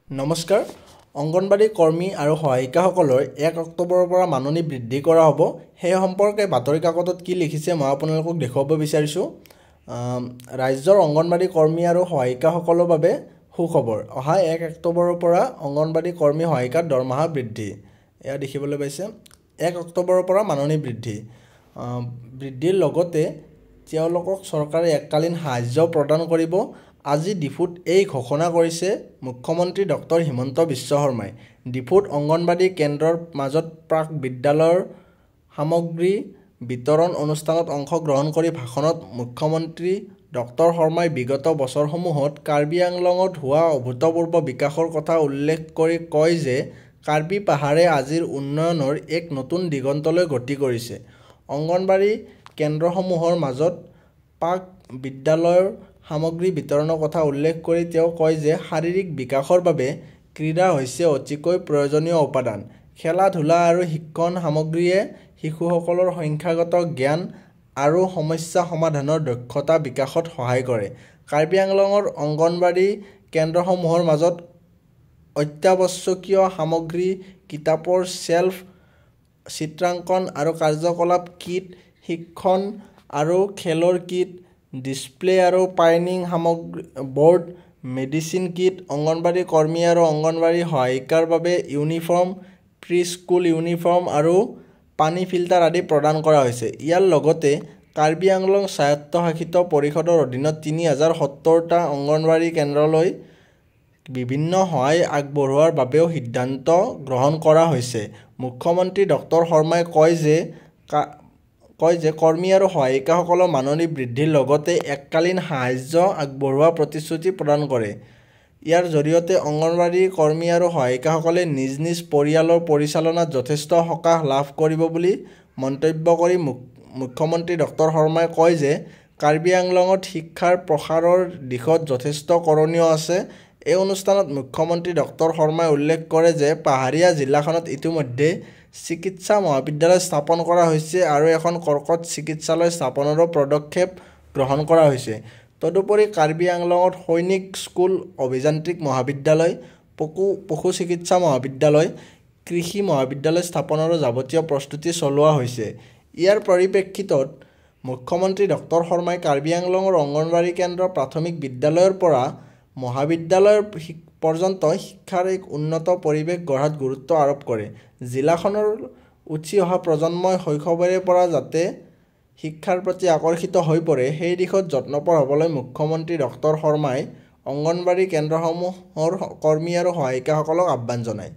নমস্কাৰ অংগনবাড়ী কৰ্মী আৰু সহায়িকাসকলৰ 1 অক্টোবৰৰ পৰা মাননি বৃদ্ধি কৰা হ'ব সেই সম্পৰ্কে বাতৰি কাকতত কি লিখিছে মই আপোনালোকক দেখুৱাব বিচাৰিছোঁ ৰাজ্যৰ অংগনবাড়ী কৰ্মী আৰু সহায়িকাসকলৰ বাবে সুখবৰ অহা 1 অক্টোবৰৰ পৰা অংগনবাড়ী কৰ্মী সহায়িকাৰ দৰমহা বৃদ্ধি এয়া দেখিবলৈ পাইছে 1 অক্টোবৰৰ পৰা মাননি বৃদ্ধিৰ লগতে তেওঁলোকক চৰকাৰে এককালীন সাহায্য প্ৰদান কৰিব আজি ডিফুত এই ঘোষণা কৰিছে মুখ্যমন্ত্ৰী ডক্টৰ হিমন্ত বিশ্ব শৰ্মাই ডিফুত অংগনবাড়ী কেন্দ্ৰৰ মাজত প্ৰাক বিদ্যালয়ৰ সামগ্ৰী বিতৰণ অনুষ্ঠানত অংশগ্ৰহণ কৰি ভাষণত মুখ্যমন্ত্ৰী ডক্টৰ শৰ্মাই বিগত বছৰসমূহত কাৰ্বি আংলঙত হোৱা অভূতপূৰ্ব বিকাশৰ কথা উল্লেখ কৰি কয় যে কাৰ্বি পাহাৰে আজিৰ উন্নয়নৰ এক নতুন দিগন্তলৈ গতি কৰিছে অংগনবাড়ী কেন্দ্ৰসমূহৰ মাজত প্ৰাক বিদ্যালয়ৰ সামগ্ৰী বিতৰণৰ কথা উল্লেখ কৰি তেওঁ কয় যে শাৰীৰিক বিকাশৰ বাবে ক্ৰীড়া হৈছে অতিকৈ প্ৰয়োজনীয় উপাদান খেলা ধূলা আৰু শিক্ষণ সামগ্ৰীয়ে শিশুসকলৰ সংখ্যাগত জ্ঞান আৰু সমস্যা সমাধানৰ দক্ষতা বিকাশত সহায় কৰে কাৰ্বি আংলঙৰ অংগনবাড়ী কেন্দ্ৰসমূহৰ মাজত অত্যাৱশ্যকীয় সামগ্ৰী কিতাপৰ শেল্ফ চিত্ৰাংকন আৰু কাৰ্যকলাপ কিট শিক্ষণ আৰু খেলৰ কিট ডিসপ্লে আৰু পাইনিং সামগ্ৰী বোৰ্ড মেডিচিন কিট অংগনবাড়ী কৰ্মী আৰু অংগনবাড়ী সহায়িকাৰ বাবে ইউনিফৰ্ম প্ৰি স্কুল ইউনিফৰ্ম আৰু পানী ফিল্টাৰ আদি প্ৰদান কৰা হৈছে ইয়াৰ লগতে কাৰ্বি আংলং স্বায়ত্তশাসিত পৰিষদৰ অধীনত 3070টা অংগনবাড়ী কেন্দ্ৰলৈ বিভিন্ন সহায় আগবঢ়োৱাৰ বাবেও সিদ্ধান্ত গ্ৰহণ কৰা হৈছে মুখ্যমন্ত্ৰী ডক্টৰ শৰ্মাই কয় যে কৰ্মী আৰু সহায়িকাসকলৰ মাননি বৃদ্ধিৰ লগতে এককালীন সাহায্য আগবঢ়োৱা প্ৰতিশ্ৰুতি প্ৰদান কৰে ইয়াৰ জৰিয়তে অংগনবাড়ী কৰ্মী আৰু সহায়িকাসকলে নিজ নিজ পৰিয়ালৰ পৰিচালনাত যথেষ্ট সকাহ লাভ কৰিব বুলি মন্তব্য কৰি মুখ্যমন্ত্ৰী ডক্টৰ শৰ্মাই কয় যে কাৰ্বি আংলঙত শিক্ষাৰ প্ৰসাৰৰ দিশত যথেষ্ট কৰণীয় আছে এই অনুষ্ঠানত মুখ্যমন্ত্ৰী ডক্টৰ শৰ্মাই উল্লেখ কৰে যে পাহাৰীয়া জিলাখনত ইতিমধ্যে চিকিৎসা মহাবিদ্যালয় স্থাপন কৰা হৈছে আৰু এখন কৰ্কট চিকিৎসালয় স্থাপনৰো পদক্ষেপ গ্ৰহণ কৰা হৈছে তদুপৰি কাৰ্বি আংলঙত সৈনিক স্কুল অভিযান্ত্ৰিক মহাবিদ্যালয় পশু চিকিৎসা মহাবিদ্যালয় কৃষি মহাবিদ্যালয় স্থাপনৰো যাৱতীয় প্ৰস্তুতি চলোৱা হৈছে ইয়াৰ পৰিপ্ৰেক্ষিতত মুখ্যমন্ত্ৰী ডক্টৰ শৰ্মাই কাৰ্বি আংলঙৰ অংগনবাড়ী কেন্দ্ৰ প্ৰাথমিক বিদ্যালয়ৰ পৰা মহাবিদ্যালয়ৰ পৰ্যন্ত শিক্ষাৰ এক উন্নত পৰিৱেশ গঢ়াত গুৰুত্ব আৰোপ কৰে জিলাখনৰ উঠি অহা প্ৰজন্মই শৈশৱৰে পৰা যাতে শিক্ষাৰ প্ৰতি আকৰ্ষিত হৈ পৰে সেই দিশত যত্নপৰ হ'বলৈ মুখ্যমন্ত্ৰী ডক্টৰ শৰ্মাই অংগনবাড়ী কেন্দ্ৰসমূহৰ কৰ্মী আৰু সহায়িকাসকলক আহ্বান জনায়